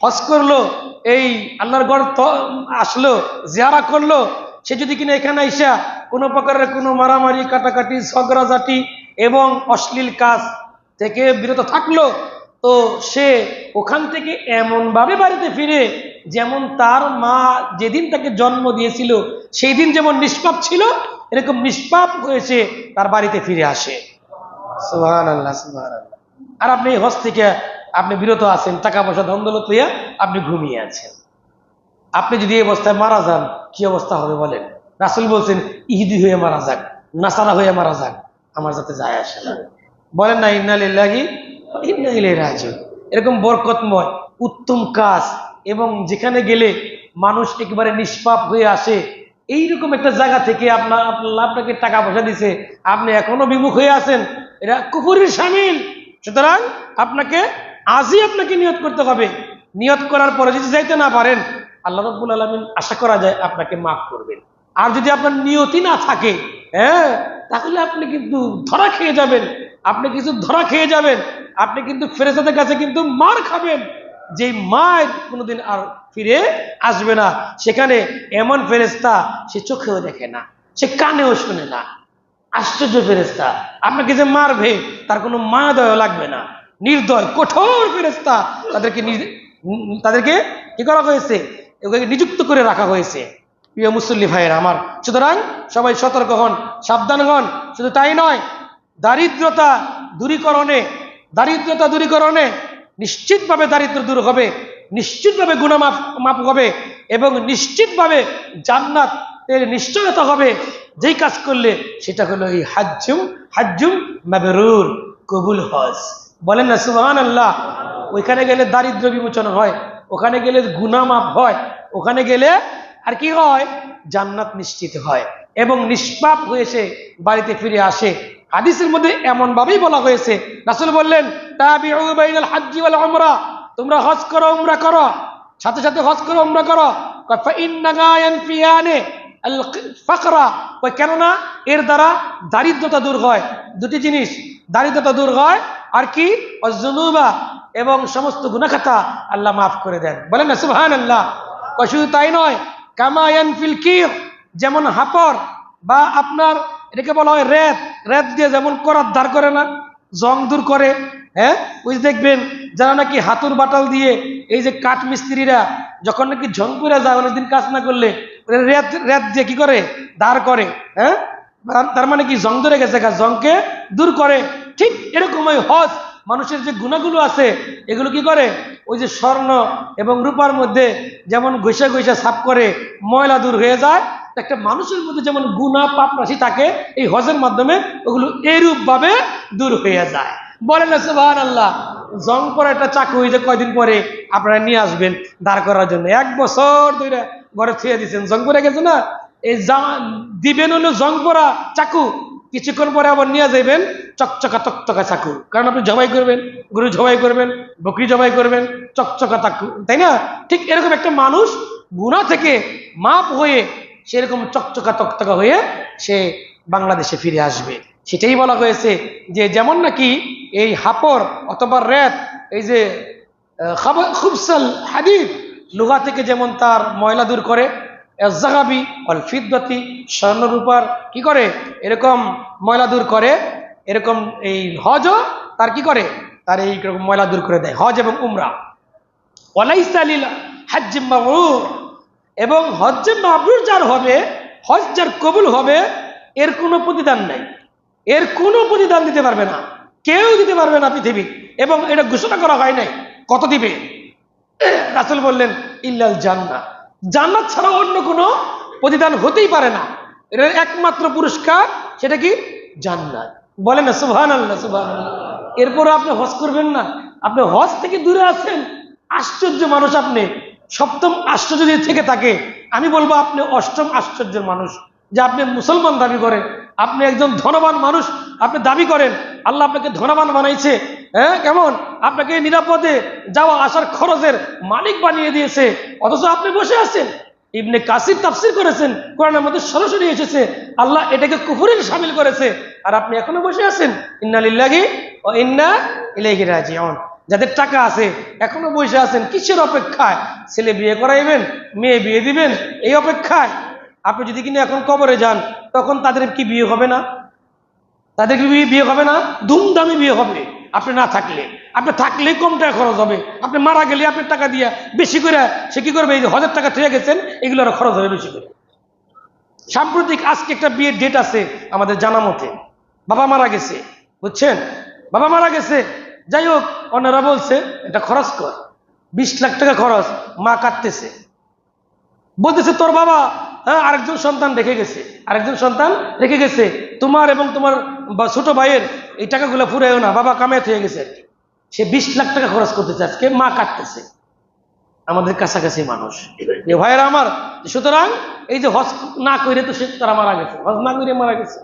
হজ করলো, এই আল্লাহর ঘর আসলো, জিয়ারা করলো, সে যদি কিনা এখানে আইসা কোনো প্রকারের কোনো মারামারি, কাটাকাটি, ঝগড়াঝাটি এবং অশ্লীল কাজ থেকে বিরত থাকলো, তো সে ওখান থেকে এমন ভাবে বাড়িতে ফিরে যেমন তার মা যেদিন তাকে জন্ম দিয়েছিল সেই দিন যেমন নিষ্পাপ ছিল, এরকম নিষ্পাপ হয়েছে তার বাড়িতে ফিরে আসে। সুবহানাল্লাহ, সুবহানাল্লাহ। আর আপনি হজ থেকে আপনি বিরত আছেন, টাকা পয়সা ধন দৌলত লইয়া আপনি ঘুমিয়ে আছেন। আপনি যদি এই অবস্থায় মারা যান, কি অবস্থা হবে বলেন? রাসূল বলছেন ইহুদি হয়ে মারা যাক, নাসারা হয়ে মারা যাক, আমার যাতে যায় আসে না। বলেন না ইন্না লিল্লাহি ওয়া ইন্না ইলাইহি রাজিউন। এরকম বরকতময় উত্তম কাজ এবং যেখানে গেলে মানুষ একেবারে নিষ্পাপ হয়ে আসে, এইরকম একটা জায়গা থেকে আপনাকে টাকা পয়সা দিছে, আপনি এখনো বিমুখ হয়ে আছেন, এটা কুফরের শামিল। সুতরাং আপনাকে আজই আপনাকে নিয়ত করতে হবে। নিয়ত করার পরে যদি যাইতে না পারেন, আল্লাহ রাব্বুল আলামিন আশা করা যায় আপনাকে মাফ করবেন। আর যদি আপনার নিয়তি না থাকে, তাহলে আপনি কিন্তু ধরা খেয়ে যাবেন, আপনি কিছু ধরা খেয়ে যাবেন, আপনি কিন্তু ফেরেশতাদের কাছে কিন্তু মার খাবেন, যে মায়ের কোনোদিন আর ফিরে আসবে না। সেখানে এমন ফেরেশতা সে চোখেও দেখে না, সে কানেও শুনে না, আশ্চর্য ফেরেশতা। আপনাকে যে মারবে তার কোনো মায়া দয়া লাগবে না, নির্দয় কঠোর ফেরেশতা। তাদেরকে কি করা হয়েছে? নিযুক্ত করে রাখা হয়েছে। প্রিয় মুসল্লি ভাইয়েরা আমার, সুতরাং সবাই সতর্ক হন, সাবধান হন। শুধু তাই নয়, দারিদ্রতা দূরীকরণে নিশ্চিতভাবে দারিদ্র দূর হবে, নিশ্চিতভাবে গুনাহ মাফ হবে এবং নিশ্চিতভাবে জান্নাতের নিশ্চয়তা হবে। যেই কাজ করলে সেটা হলো এই হাজ্জুম মাবরুর, কবুল হজ। বলেন না সুবহানাল্লাহ। ওইখানে গেলে দারিদ্র বিমোচন হয়, ওখানে গেলে গুনাহ মাফ হয়, ওখানে গেলে আর কি হয়? জান্নাত নিশ্চিত হয় এবং নিষ্পাপ হয়ে সে বাড়িতে ফিরে আসে। হাদিসের মধ্যে এমন ভাবেই বলা হয়েছে, রাসূল বললেন তাবিউ বাইনাল হজ্জি ওয়াল উমরা, তোমরা হজ করো উমরা করো, সাথে সাথে হজ করো উমরা করো। ফা ইন্নাহা ইয়ানফিয়ানি আল ফাকরা, কেননা এর দ্বারা দারিদ্রতা দূর হয়। দুটি জিনিস, দারিদ্রতা দূর হয় আর কি? ওয়াজুনুবা, এবং সমস্ত গুনাহ খাতা আল্লাহ মাফ করে দেন। বলেন না সুবহানাল্লাহ। শুধু তাই নয়, কামা ইয়ানফিল কির, যেমন হাপর বা আপনার এটাকে বলা হয় রেত দিয়ে যেমন করাত ধার করে না, জং দূর করে। ওই দেখবেন যারা নাকি হাতুর বাটাল দিয়ে, এই যে কাঠ মিস্ত্রিরা যখন নাকি ঝং করে যায় অনেকদিন কাজ না করলে, রেত দিয়ে কি করে? ধার করে। তার মানে কি? জং ধরে গেছে, জংকে দূর করে। ঠিক এরকম ওই হজ মানুষের যে গুণাগুলো আছে এগুলো কি করে? ওই যে স্বর্ণ এবং রূপার মধ্যে যেমন ঘষে ঘষে সাফ করে ময়লা দূর হয়ে যায়, একটা মানুষের মধ্যে যেমন গুনাহ পাপ রাশি থাকে, এই হজের মাধ্যমে ওগুলো এইরূপ ভাবে দূর হয়ে যায়। বলেন না সুবহানাল্লাহ। জং পরে একটা চাকু হয়ে যে কয়দিন পরে আপনারা নিয়ে আসবেন দাঁড় করার জন্য, 1 বছর ধরে ঘরে থুয়ে দিচ্ছেন, জং পরে গেছে না, এই দিবেন হলো জং পরা চাকু, কিছুক্ষণ পরে আবার নিয়ে যাবেন চকচকা তকতকা চাকু। কারণ আপনি জবাই করবেন, গরু জবাই করবেন, বকরি জবাই করবেন, চকচকা চাকু, তাই না? ঠিক এরকম একটা মানুষ গুনাহ থেকে মাপ হয়ে সেরকম চকচকা তকতকা হয়ে সে বাংলাদেশে ফিরে আসবে। সেটাই বলা হয়েছে যে যেমন নাকি এই হাপর অথবা রেত, এই যে খুবসাল হাদিদ, লোহা থেকে যেমন তার ময়লা দূর করে, জাহাবি অল ফিদ্দতি, স্বর্ণরূপার কি করে? এরকম ময়লা দূর করে। এরকম এই হজও তার কি করে? তার এই ময়লা দূর করে দেয়, হজ এবং উমরা। ওয়ালাইসা লিল হজ্জ মাবরুর, এবং হজ্জ মাবরুর যার হবে, হজ যার কবুল হবে, এর কোনো প্রতিদান নাই, এর কোনো প্রতিদান দিতে পারবে না, কেউ দিতে পারবে না পৃথিবী। এবং এটা ঘোষণা করা হয় নাই কত দিবে। রাসূল বললেন ইল্লাল জান্নাহ, জান্নাত ছাড়া অন্য কোনো প্রতিদান হতেই পারে না। এর একমাত্র পুরস্কার সেটা কি? জান্নাত। বলেন না সুবহানাল্লাহ, সুবহানাল্লাহ। এরপর আপনি হজ করবেন না? আপনি হজ থেকে দূরে আছেন, আশ্চর্য মানুষ আপনি। সপ্তম আশ্চর্য যদি থেকে থাকে, আমি বলবো আপনি অষ্টম আশ্চর্যের মানুষ। যে আপনি মুসলমান দাবি করেন, আপনি একজন ধনবান মানুষ, আপনি দাবি করেন আল্লাহ আপনাকে ধনবান বানাইছে, কেমন আপনাকে নিরাপদে যাওয়া আসার খরচের মালিক বানিয়ে দিয়েছে, অথচ আপনি বসে আছেন। ইবনে কাসির তাফসীর করেছেন, কোরআনের মধ্যে সরাসরি এসেছে আল্লাহ এটাকে কুফরের শামিল করেছে, আর আপনি এখনো বসে আছেন। ইন্না লিল্লাহি ওয়া ইন্না ইলাইহি রাজিউন। যাদের টাকা আছে এখনো বসে আছেন কিসের অপেক্ষায়? ছেলে বিয়ে করাইবেন, মেয়ে বিয়ে দিবেন, এই অপেক্ষায়। আপনি যদি কিনা এখন কবরে যান তখন তাদের কি বিয়ে হবে না? তাদের কি বিয়ে হবে না? ধুমধামে বিয়ে হবে আপনি না থাকলে। আপনি থাকলেই কম টাকা খরচ হবে, আপনি মারা গেলে আপনার টাকা দিয়ে বেশি করে সে কি করবে? এই যে 1000 টাকা থেকে গেছেন এগুলো আরো খরচ হবে বেশি করে। সাম্প্রতিক আজকে একটা বিয়ের ডেট আছে আমাদের জানা মতে, বাবা মারা গেছে, বুঝছেন, বাবা মারা গেছে। যাই হোক, ওনারা বলছে এটা খরচ কর, 20 লাখ টাকা খরচ। মা কাঁদতেছে, বলতেছে তোর বাবা আরেকজন সন্তান রেখে গেছে, আরেকজন সন্তান রেখে গেছে, তোমার এবং তোমার ছোট ভাইয়ের এই টাকাগুলো ফুরাইও না, বাবা কামায়াত হয়ে গেছে আর কি। সে 20 লাখ টাকা খরচ করতেছে, আজকে মা কাঁদতেছে। আমাদের কাছাকাছি মানুষ ভাইয়েরা আমার। সুতরাং এই যে হজ না করে তো সে তারা মারা গেছে, হজ না করে মারা গেছে,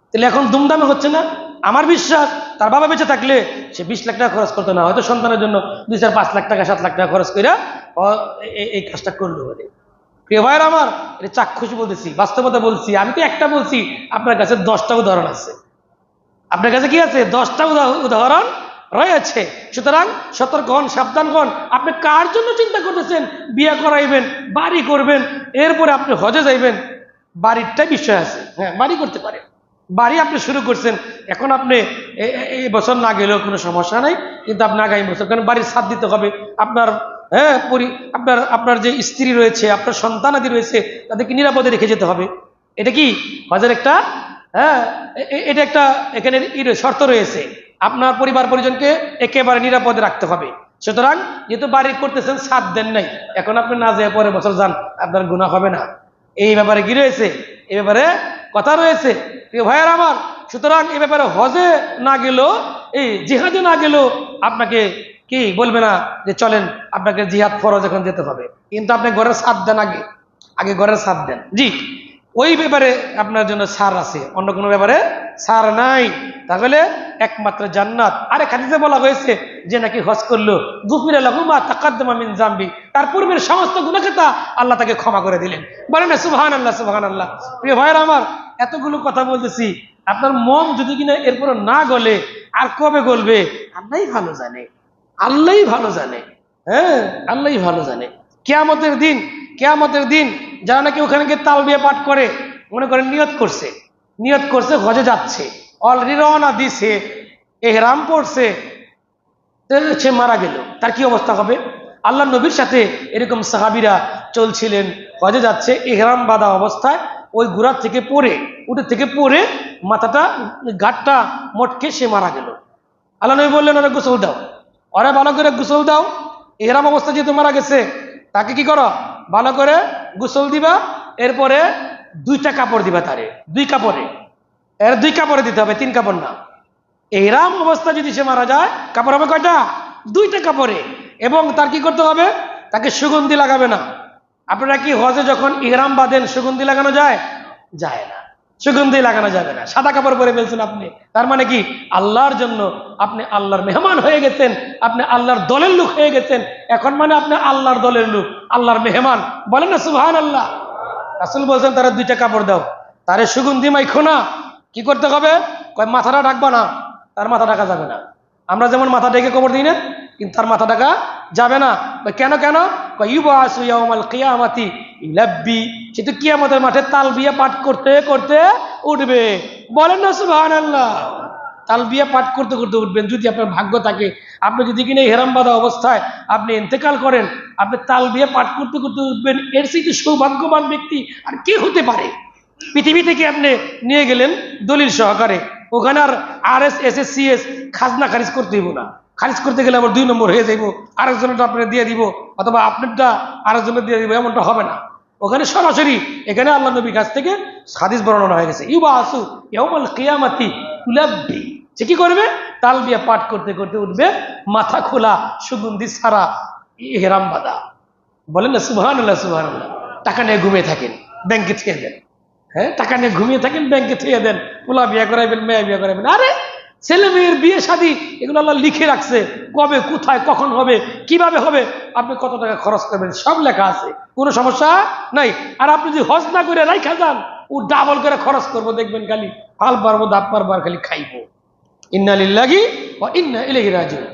তাহলে এখন দুমদামে হচ্ছে না? আমার বিশ্বাস তার বাবা বেঁচে থাকলে সে 20 লাখ টাকা খরচ করতো না, হয়তো সন্তানের জন্য 2, 4, 5 লাখ টাকা 7 লাখ টাকা খরচ করে এই কাজটা করলো। প্রিয় ভাইয়ের আমার, এটা চাক্ষুষ বলতেছি, বাস্তবতা বলছি। আমি তো একটা বলছি, আপনার কাছে 10টা উদাহরণ আছে। আপনার কাছে কি আছে? 10টা উদাহরণ রয়েছে। সুতরাং সতর্ক হন, সাবধান হন। আপনি কার জন্য চিন্তা করতেছেন? বিয়ে করাইবেন, বাড়ি করবেন, এরপরে আপনি হজে যাইবেন, বাড়িরটাই বিষয় আছে। হ্যাঁ, বাড়ি করতে পারেন, বাড়ি আপনি শুরু করছেন, এখন আপনি এই বছর না গেলেও কোনো সমস্যা নাই, কিন্তু আপনি আগামী বছর, কারণ বাড়ির ছাদ দিতে হবে আপনার। হ্যাঁ, আপনার যে স্ত্রী রয়েছে, আপনার সন্তানাদি রয়েছে, তাদেরকে নিরাপদে রেখে যেতে হবে। এটা কি হজের একটা, হ্যাঁ, এটা একটা এখানে শর্ত রয়েছে, আপনার পরিবার পরিজনকে একেবারে নিরাপদে রাখতে হবে। সুতরাং যেহেতু বাড়ি করতেছেন, ছাদ দেন নাই, এখন আপনি না যেয়ে পরের বছর যান, আপনার গুনাহ হবে না। এই ব্যাপারে কি রয়েছে? এই ব্যাপারে কথা রয়েছে প্রিয় ভাইয়ের আমার। সুতরাং এই ব্যাপারে হজে না গেলেও, এই জিহাদে না গেলেও আপনাকে কি বলবে না যে চলেন আপনাকে জিহাদ ফরজ এখন যেতে হবে, কিন্তু আপনি ঘরের ছাদ দেন, আগে ঘরের ছাদ দেন। জি, ওই ব্যাপারে আপনার জন্য ছাড় আছে, অন্য কোনো ব্যাপারে ছাড় নাই। তাহলে একমাত্র জান্নাত। আরে হাদিসে বলা হয়েছে যে নাকি হজ করলো গুফিরা লাহু মা তাকাদ্দামা মিন যামবি, তার পূর্বের সমস্ত গুনাহকে আল্লাহ তাকে ক্ষমা করে দিলেন। বলেন না সুবহানাল্লাহ, সুবহানাল্লাহ। প্রিয় ভাইরা আমার, এতগুলো কথা বলতেছি, আপনার মন যদি কিনা এরপর না গলে আর কবে গলবে আল্লাহই ভালো জানে, আল্লাহই ভালো জানে। হ্যাঁ, আল্লাহই ভালো জানে। কিয়ামতের দিন যারা নাকি ওখানে গিয়ে তালবিয়া পাঠ করে, মনে করেন নিয়ত করছে হজে যাচ্ছে, অলরেডি রওনা দিছে, এহরাম পড়ছে, সে মারা গেল, তার কি অবস্থা হবে? আল্লাহ নবীর সাথে এরকম সাহাবীরা চলছিলেন, হজে যাচ্ছে, এহরাম বাঁধা অবস্থায় ওই ঘোড়ার থেকে পড়ে মাথাটা, ঘাটটা মটকে সে মারা গেল। আল্লাহ নবী বললেন, ওরা গোসল দাও, ওরা ভালো করে গোসল দাও। এহরাম অবস্থা যেহেতু মারা গেছে, তাকে কি করো? ভালো করে গোসল দিবা, এরপরে 2টা কাপড় দিবা, তারে 2 কাপড়ে দিতে হবে, 3 কাপড় না। এহরাম অবস্থা যদি সে মারা যায়, কাপড় হবে কয়টা? 2টা কাপড়ে। এবং তার কি করতে হবে? তাকে সুগন্ধি লাগাবে না। আপনারা কি হজে যখন ইহরাম বাঁধেন সুগন্ধি লাগানো যায়? যায় না, সুগন্ধি লাগানো যাবে না। সাদা কাপড় পরে ফেলছেন আপনি, তার মানে কি? আল্লাহর জন্য আপনি আল্লাহর মেহমান হয়ে গেছেন, আপনি আল্লাহর দলের লোক হয়ে গেছেন। এখন মানে আপনি আল্লাহর দলের লোক, আল্লাহর মেহমান। বলেন না সুবহানাল্লাহ। রাসূল বলছেন তারা 2টা কাপড় দাও, তারে সুগন্ধি মাইখো না। কি করতে হবে? কয় মাথাটা ঢাকবা না, তার মাথা ঢাকা যাবে না। আমরা যেমন মাথা ঢেকে কবর দিই না, কিন্তু তার মাথা ঢাকা যাবে না। কেন? ইউবাসু ইয়াউমাল কিয়ামাতি ইলাব্বি, সে তো কিয়ামতের মাঠে তালবিয়া পাঠ করতে করতে উঠবে। বলেন না সুবহানাল্লাহ। তালবিয়া পাঠ করতে করতে উঠবেন, যদি আপনার ভাগ্য থাকে। আপনি যদি কিনা ইহরাম বাঁধা অবস্থায় আপনি ইন্তেকাল করেন, আপনি তালবিয়া পাঠ করতে করতে উঠবেন, এর চেয়ে সৌভাগ্যবান ব্যক্তি আর কে হতে পারে? পৃথিবী থেকে আপনি নিয়ে গেলেন দলিল সহকারে, ওখানে আর RSS খাজনা খারিজ করতে দিব না। খারিজ করতে গেলে আবার 2 নম্বর হয়ে যাইব, আরেকজনটা আপনি দিয়ে দিব, অথবা আপনারটা আরেকজনের দিয়ে দিব, এমনটা হবে না। ওখানে সরাসরি, এখানে আল্লাহ নবীর কাছ থেকে হাদিস বর্ণনা হয়ে গেছে, ইউবাসু ইয়াউমাল কিয়ামাতি ইলাব্বি। সে কি করবে? তালবিয়া পাঠ করতে করতে উঠবে, মাথা খোলা, সুগন্ধি ছাড়া, ইহরাম বাঁধা। বলেন না সুবহানাল্লাহ, সুবহানাল্লাহ। টাকা নিয়ে ঘুমিয়ে থাকেন, ব্যাংকে থেকে দেন। হ্যাঁ, টাকা নিয়ে ঘুমিয়ে থাকেন, ব্যাংকে থেকে দেন, পোলা বিয়ে করাইবেন, মেয়ে বিয়ে করাইবেন। আরে ছেলে মেয়ের বিয়ে শাদী এগুলো আল্লাহ লিখে রাখছে, কবে, কোথায়, কখন হবে, কিভাবে হবে, আপনি কত টাকা খরচ করবেন, সব লেখা আছে, কোনো সমস্যা নাই। আর আপনি যদি হজ না করে রাইখা যান, ও ডাবল করে খরচ করবো, দেখবেন খালি ফাল পারবো, দাপ পারবো, আর খালি খাইবো। ইন্না লিল্লাহি ওয়া ইন্না ইলাইহি রাজিউন।